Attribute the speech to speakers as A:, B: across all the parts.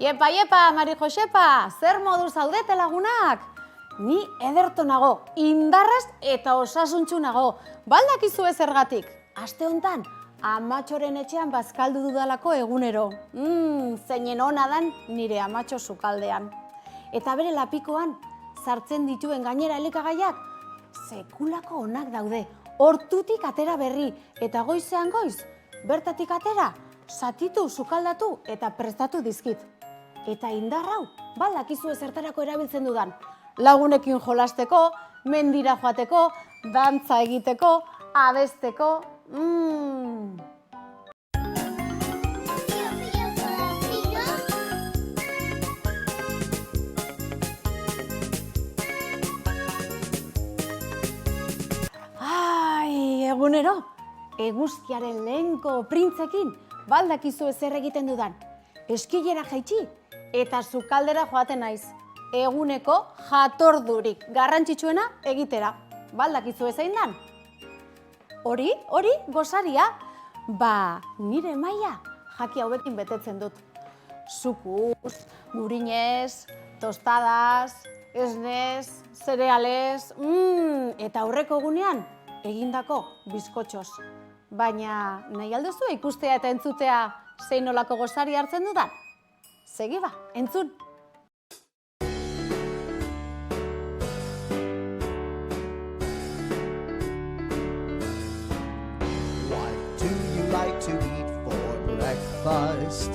A: Iepa, Mari Josepa, zer modu zaudete lagunak? Ni ederto nago, indarrez eta osasuntsu nago. Baldakizu zergatik. Aste hontan, amatxoren etxean bazkaldu dudalako egunero. Zeinen ona dan nire amatxo sukaldean. Eta bere lapikoan, sartzen dituen gainera elikagaiak, sekulako onak daude. Hortutik atera berri, eta goizean goiz, bertatik atera, satitu, sukaldatu eta prestatu dizkit. Eta indar hau, baldakizu zertarako erabiltzen dudan. Lagunekin jolasteko, mendira joateko, dantza egiteko, abesteko. Egunero, eguzkiaren lehenko printzekin baldakizu zer egiten dudan. Eskilera jaitsi eta sukaldera joaten naiz. Eguneko jatordurik garrantzitsuena egitera. Baldakizu zein dan? Hori, gosaria. Nire maila jaki hauekin betetzen dut. Sukuz, gurinez, tostadas, esnez, zereales, eta aurreko egunean egindako bizkotxoz. Baina nahi alduzu ikustea eta entzutea zein nolako gosari hartzen dudan? Segi ba, entzun!
B: What do you like to eat for breakfast?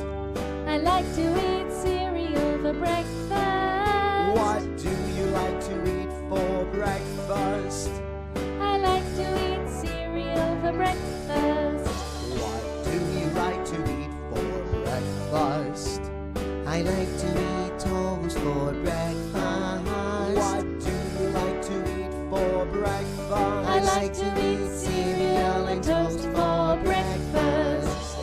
C: I like to eat cereal for breakfast.
B: What do you like to eat for breakfast?
C: I like to eat cereal for breakfast.
B: What do you like to eat for breakfast?
D: I like to eat toast for breakfast.
B: What do you like to eat for breakfast?
C: I like to eat cereal and toast for breakfast.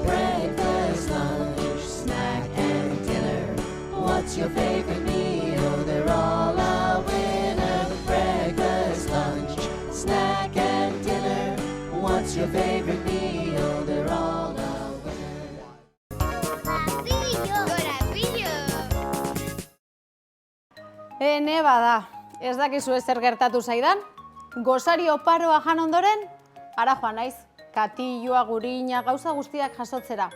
D: Breakfast, lunch, snack, and dinner. What's your favorite meal? They're all a winner. Breakfast, lunch, snack, and dinner. What's your favorite meal? They're all a winner.
A: Ene bada, ez dakizu zer gertatu zaidan? Gosari oparoa jan ondoren, ara joan naiz, katilua, gurina, gauza guztiak jasotzera.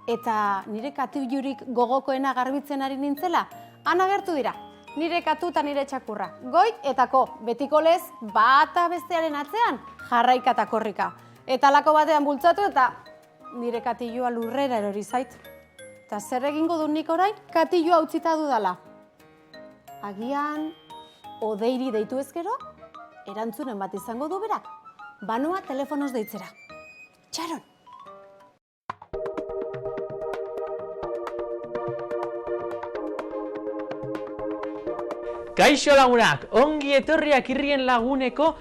A: Eta nire katilurik gogokoena garbitzen ari nintzela, han agertu dira. Nire katu eta nire txakurra. Goi eta ko, betiko lez, bata bestearen atzean, jarraika eta korrika. Eta lako batean bultzatu eta nire katilua lurrera erori zait. Eta zer egingo du nik orain, katilua utzita dudala. Agian, odeiri deitu ezkero, erantzunen bat izango du berak. Banoa telefonoz deitzera. Txaron!
E: Kaixo lagunak, ongi etorriak irrien laguneko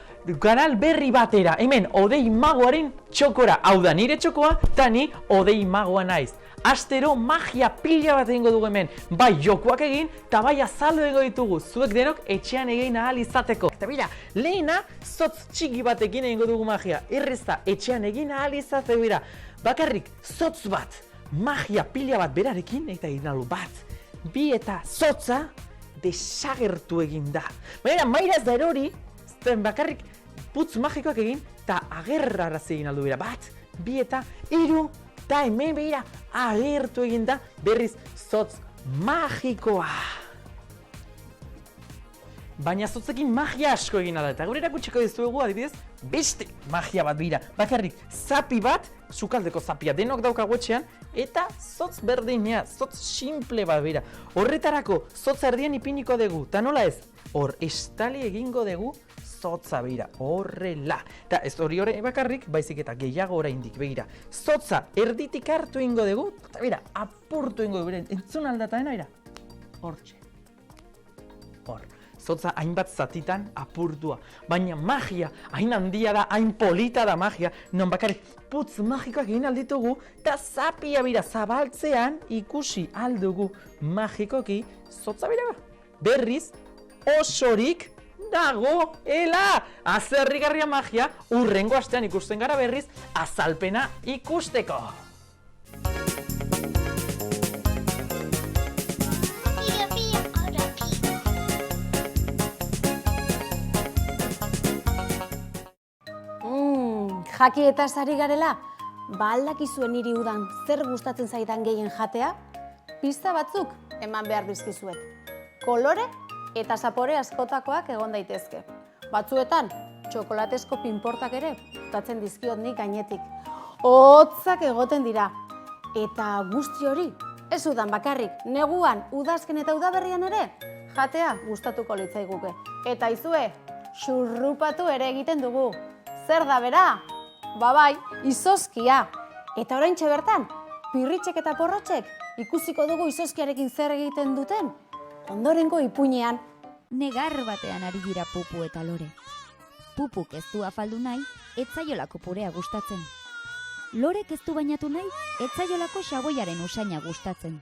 E: kanal berri batera. Hemen, Odei Magoaren txokora. Hau da nire txokoa, eta ni Odei Magoa naiz. Astero magia pila bat egingo dugu hemen. Bai jokoak egin, eta bai azaldu egingo ditugu. Zuek denok etxean egin ahal izateko. Eta bera, lehena, zotz txiki batekin egingo dugu magia. Errezta, etxean egin ahal izateko bera. Bakarrik, zotz bat, magia pila bat berarekin, eta egin ahal bat. Bi eta zotza, desagertu egin da. Baina, maira ez da erori, bakarrik putz magikoak egin, eta agerraraz egin aldu bera. Bat, bi eta hiru, eta hemen behira agertu egin da berriz zotz magikoa. Baina zotzekin magia asko egin da, eta gure erakutsiko dizuegu adibidez, beste magia bat bira. Bakarrik, zapi bat, sukaldeko zapia denok daukagu etxean, eta zotz berdina, zotz simple bat bira. Horretarako, zotz erdian ipiniko dugu, eta nola ez? Hor, estali egingo dugu zotza begira, horrela. Eta ez hori bakarrik, baizik eta gehiago oraindik begira. Zotza erditik hartu egingo dugu, eta bera, apurtu egingo dugu, entzun aldataena bera. Hortxe. Hor. Zotza hainbat zatitan apurtua. Baina magia, hain handia da, hain polita da magia, non bakarrik putz magikoak egin alditugu, eta zapia bira zabaltzean ikusi aldugu magikoki zotza bira. Berriz, osorik dagoela. Azerrigarria magia, urrengo astean ikusten gara berriz, azalpena ikusteko.
A: Jaki eta sari garela, aldakizuen niri udan zer gustatzen zaidan gehien jatea? Pista batzuk eman behar dizkizuet. Kolore eta zapore askotakoak egon daitezke. Batzuetan, txokolatezko pinportak ere utatzen dizkiot nik gainetik. Hotzak egoten dira. Eta guzti hori, ez udan bakarrik, neguan, udazken eta udaberrian ere, jatea gustatuko litzaiguke. Eta izue, xurrupatu ere egiten dugu. Zer da bera? Bai, izozkia. Eta oraintxe bertan, pirritxek eta porrotxek ikusiko dugu izozkiarekin zer egiten duten, ondorengo ipuinean.
F: Negar batean ari dira Pupu eta Lore. Pupuk ez du afaldu nahi, etzaiolako purea gustatzen. Lorek ez du bainatu nahi, etzaiolako xaboiaren usaina gustatzen.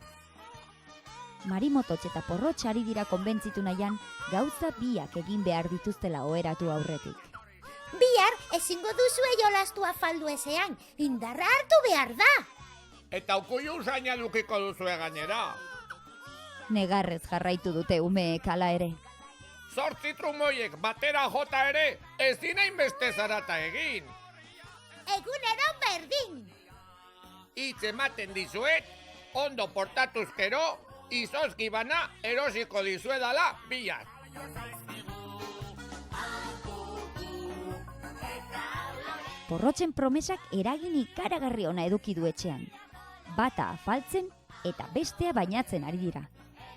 F: Marimototx eta porrotx ari dira konbentzitu nahian, gauza biak egin behar dituztela oheratu aurretik.
C: Bihar ezingo duzue jolastu afaldu ezean, indarra hartu behar da.
G: Eta ukuilu usaina dukiko duzue gainera.
F: Negarrez jarraitu dute umeek hala ere.
G: 8 trumoiek batera jota ere, ez dinain beste zarata egin.
C: Egunero berdin.
G: Hitz ematen dizuet, ondo portatuzkero, izozki bana erosiko dizuedala bihar.
F: Porrotxen promesak eragin ikaragarri ona eduki du etxean. Bata afaltzen eta bestea bainatzen ari dira.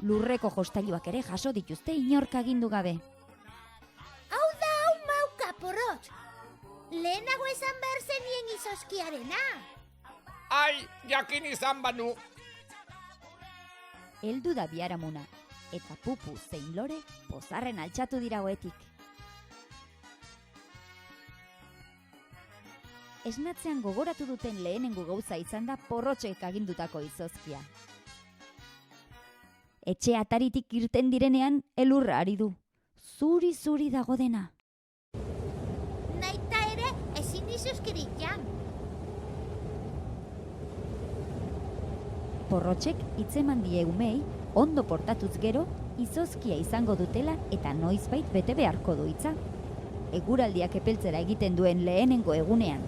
F: Lurreko jostailuak ere jaso dituzte inork agindu gabe.
C: Hau da hau mauka, porrotx. Lehenago esan behar zenien izozkiarena.
G: Ai, jakin izan banu.
F: Heldu da biharamuna, eta Pupu zein Lore pozarren altxatu dira oetik. Esnatzean gogoratu duten lehenengo gauza izan da porrotxek agindutako izozkia. Etxe ataritik irten direnean elurra ari du. Zuri-zuri dago dena.
C: Naita ere ezin izozkirik jan.
F: Porrotxek hitzeman die umei, ondo portatuz gero, izozkia izango dutela eta noizbait bete beharko du hitza. Eguraldiak epeltzera egiten duen lehenengo egunean.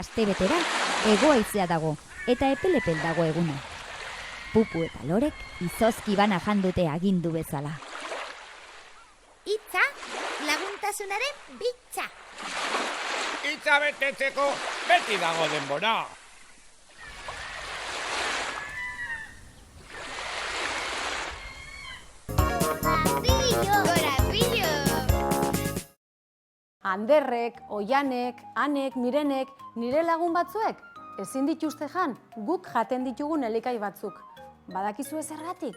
F: Astebetera, hego-haizea dago eta epel-epel dago eguna. Pupu eta Lorek izozki bana jan dute agindu bezala.
C: Hitza, laguntasunaren bitza.
G: Hitza betetzeko beti dago denbora.
A: Anderrek, Oianek, Anek, Mirenek, nire lagun batzuek, ezin dituzte jan, guk jaten ditugun elikai batzuk. Badakizu zergatik?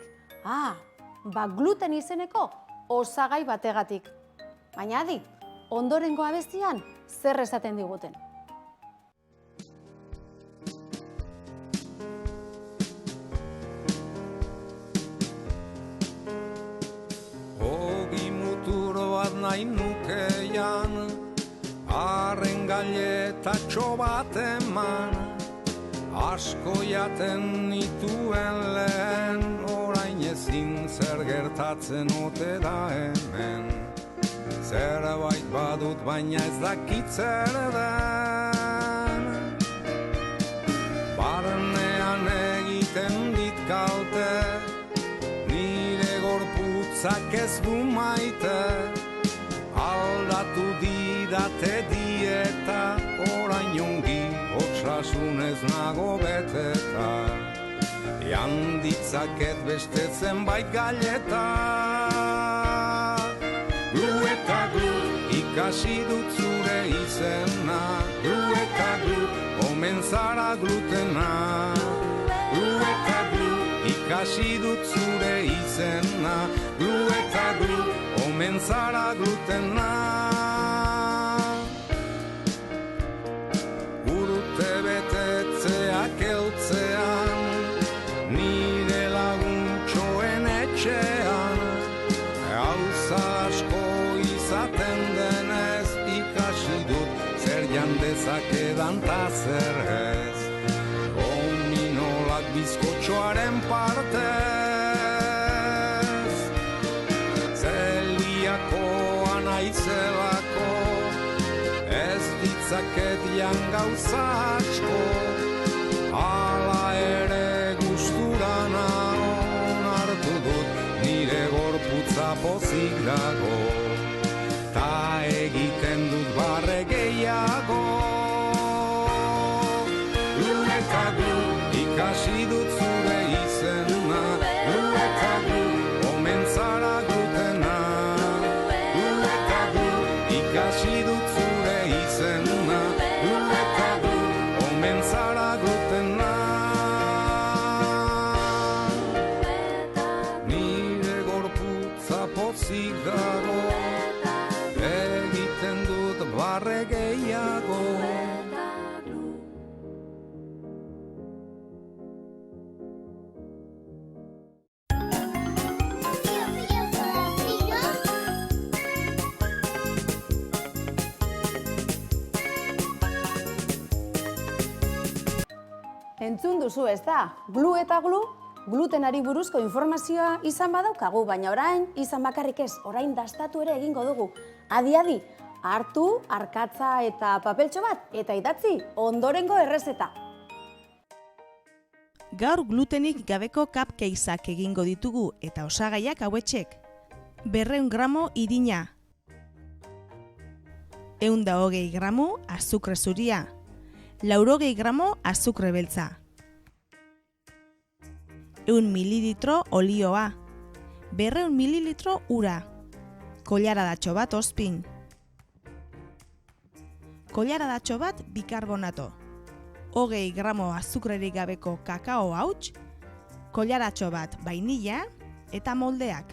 A: Gluten izeneko osagai bategatik. Baina adi, ondorengo abestian zer esaten diguten.
H: Ogi muturo bat nahi nukeian, arren gailetatxo bat eman, asko jaten nituen lehen, orain ezin zer gertatzen ote da hemen. Zerbait badut baina ez dakit zer den, barnean egiten dit kalte, nire gorputzak ez du maite, aldatu didate dieta, orain ongi otsasunez nago beteta, jan ditzaket beste zenbait gaileta. Glu eta glu, ikasi dut zure izena, glu eta glu, omen zara glutena. Glu eta glu, ikasi dut zure izena, glu eta glu, omen zara glutena. Urte betetzeak eltzean, nire laguntxoen etxean, gauza asko izaten denez, ikasi dut zer jan dezakedan ta zer ez. Gominolak bizkotxoaren partez, zeliakoa naizelako, ez didan gauza asko, hala ere gustura nagon hartu dut, nire gorputza pozik dago, ta egiten dut barre gehiago. Glue eta glue, ikasi dut zure izena, glue eta glue, omen zara glutena. Glue eta glue, ikasi dut zure izena, glue eta glue, omen zara glutena. Nire gorputza pozik dago, egiten dut barre gehiago.
A: Entzun duzu ez da, Glue eta Glue, glutenari buruzko informazioa izan badaukagu, baina orain izan bakarrik ez, orain dastatu ere egingo dugu. Adi, hartu, arkatza eta papeltxo bat, eta idatzi, ondorengo errezeta.
I: Gaur glutenik gabeko cupcakesak egingo ditugu eta osagaiak hauetxek. 200 gramo irina, 120 gramo azukre zuria, 80 gramo azukre beltza, 100 mililitro olioa, 200 mililitro ura, kollaradatxo bat ospin, kollaradatxo bat bikarbonato, 20 gramo azukrerik gabeko kakao hauts, kollaratxo bat vainilla eta moldeak.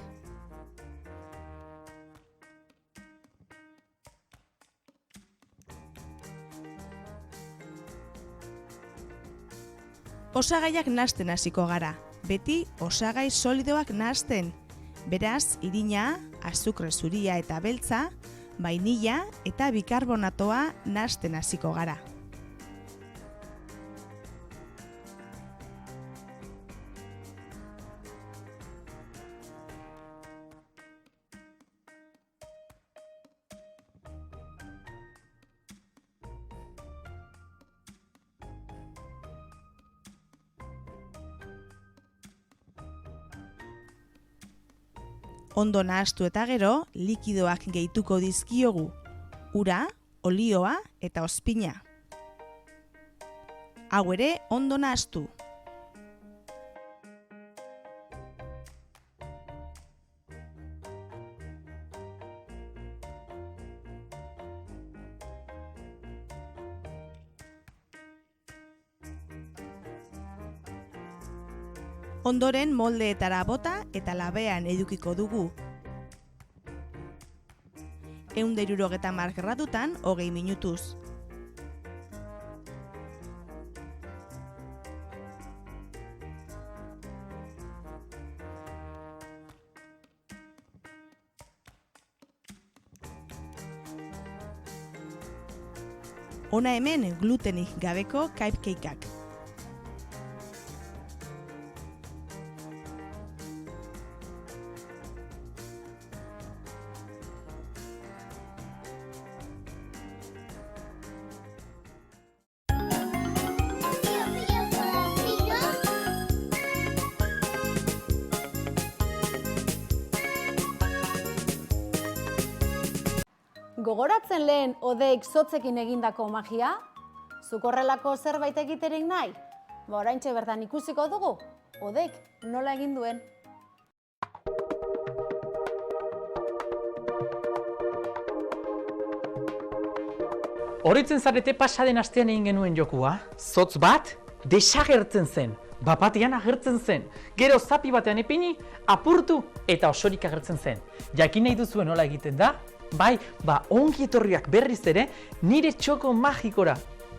I: Osagaiak nahasten hasiko gara, beti osagai solidoak nahasten. Beraz, irina, azukre zuria eta beltza, vainilla eta bikarbonatoa nahasten hasiko gara. Ondo nahastu eta gero, likidoak gehituko dizkiogu, ura, olioa eta ozpina. Hau ere ondo nahastu. Ondoren moldeetara bota eta labean edukiko dugu. 170 gradutan 20 minutuz. Hona hemen glutenik gabeko cupcakeak.
A: Gogoratzen lehen odeik zotzekin egindako magia? Zuk horrelako zerbait egiterik nahi? Oraintxe bertan ikusiko dugu, odeik nola egin duen.
E: Horitzen zarete pasaden astean egin genuen jokua, zotz bat desagertzen zen, bapatean agertzen zen, gero zapi batean ipini, apurtu eta osorik agertzen zen. Jakin nahi duzuen nola egiten da? Bai, ongi etorriak berriz ere, nire txoko magikora.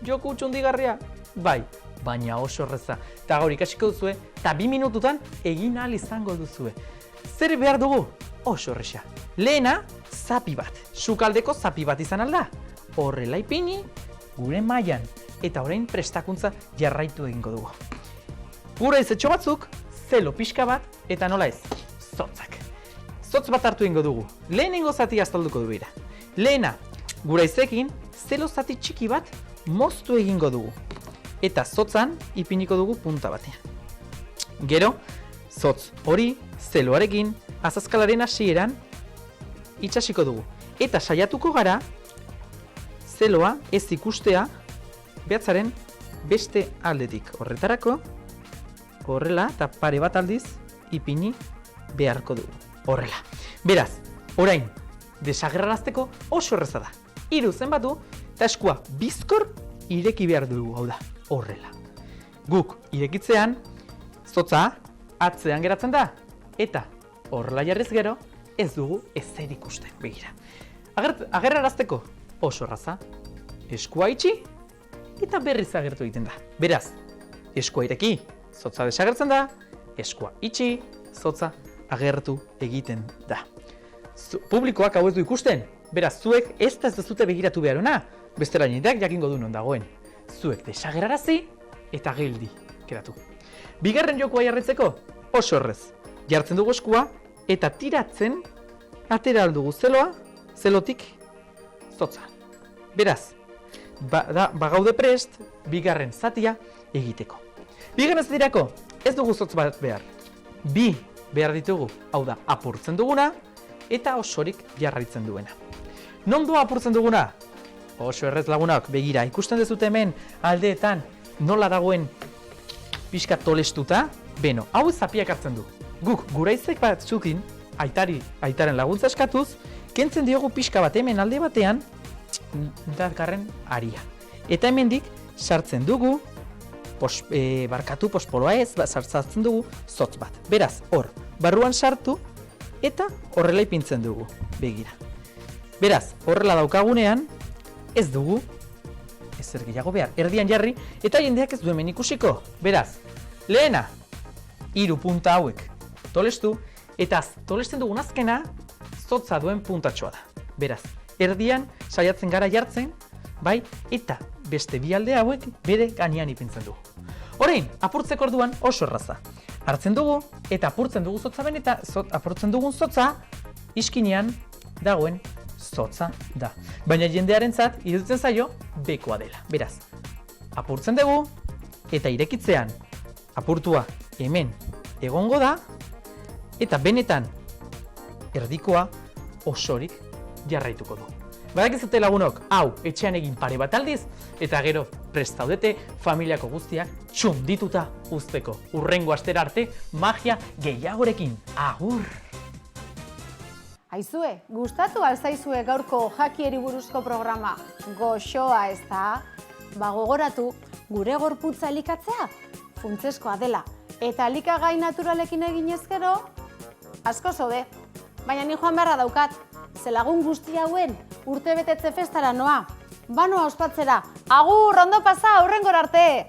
E: Joku txundigarria? Bai, baina oso erreza. Eta gaur ikasiko duzue, eta 2 minututan egin ahal izango duzue. Zer behar dugu? Oso erresa. Lehena, zapi bat. Sukaldeko zapi bat izan alda. Horrela ipini, gure mailan. Eta orain prestakuntza jarraitu egingo dugu. Gura izetxo batzuk, zelo pixka bat, eta nola ez, zotzak. Zotz bat hartu egingo dugu. Lehenengo zati azalduko duera. Lehena, gura izekin, zelo zati txiki bat moztu egingo dugu. Eta zotzan ipiniko dugu punta batean. Gero, zotz hori zeloarekin azazkalaren hasieran itxasiko dugu. Eta saiatuko gara zeloa ez ikustea behatzaren beste aldetik. Horretarako, horrela eta pare bat aldiz ipini beharko dugu. Horrela. Beraz, orain, desagerrarazteko oso erraza da. 3 zenbatu eta eskua bizkor ireki behar dugu, hau da, horrela. Guk irekitzean, zotza atzean geratzen da, eta horrela jarriz gero, ez dugu ezer ikusten, begira. Agerrarazteko oso erraza, eskua itxi, eta berriz agertu egiten da. Beraz, eskua ireki, zotza desagertzen da, eskua itxi, zotza agertu egiten da. Publikoak hau ez du ikusten, beraz, zuek ez duzute begiratu beharuna, bestela jendeak jakingo du non dagoen. Zuek desagerrarazi eta geldi geratu. Bigarren jokoa jarraitzeko oso errez. Jartzen dugu eskua eta tiratzen atera aldugu zelotik zotza. Beraz, bagaude prest bigarren zatia egiteko. Bigarren zatirako ez dugu zotz bat behar. 2 behar ditugu, hau da, apurtzen duguna eta osorik jarraitzen duena. Non doa apurtzen duguna? Oso errez lagunak, begira, ikusten dezute hemen aldeetan nola dagoen pixka tolestuta, beno, hau zapiak hartzen du. Guk guraizek batzukin, aitaren laguntza eskatuz, kentzen diogu pixka bat hemen alde batean, dakarren aria. Eta hemendik sartzen dugu, pospoloa ez, sartzen dugu zotz bat. Beraz, hor, barruan sartu eta horrela ipintzen dugu, begira. Beraz, horrela daukagunean, ez dugu ezer gehiago behar. Erdian jarri eta jendeak ez du hemen ikusiko. Beraz, lehena, 3 punta hauek tolestu, eta tolesten dugun azkena zotza duen puntatxoa da. Beraz, erdian saiatzen gara jartzen, bai, eta beste 2 alde hauek bere gainean ipintzen dugu. Orain, apurtzeko orduan oso erraza. Hartzen dugu eta apurtzen dugu zotza ben eta apurtzen dugun zotza iskinean dagoen zotza da. Baina jendearentzat iruditzen zaio bekoa dela. Beraz, apurtzen dugu eta irekitzean apurtua hemen egongo da eta benetan erdikoa osorik jarraituko du. Badakizute lagunok, hau etxean egin pare bat aldiz eta gero prest zaudete familiako guztiak txundituta uzteko. Hurrengo astera arte magia gehiagorekin. Agur!
A: Aizue, gustatu alzaizue gaurko jakieri buruzko programa? Goxoa ez da? Gogoratu, gure gorputza elikatzea funtsezkoa dela. Eta elikagai naturalekin eginez gero, asko zobe. Baina ni joan beharra daukat, zelagun guzti hauen urte betetze festara noa. Banoa ospatzera. Agur, ondo pasa, aurrengora arte!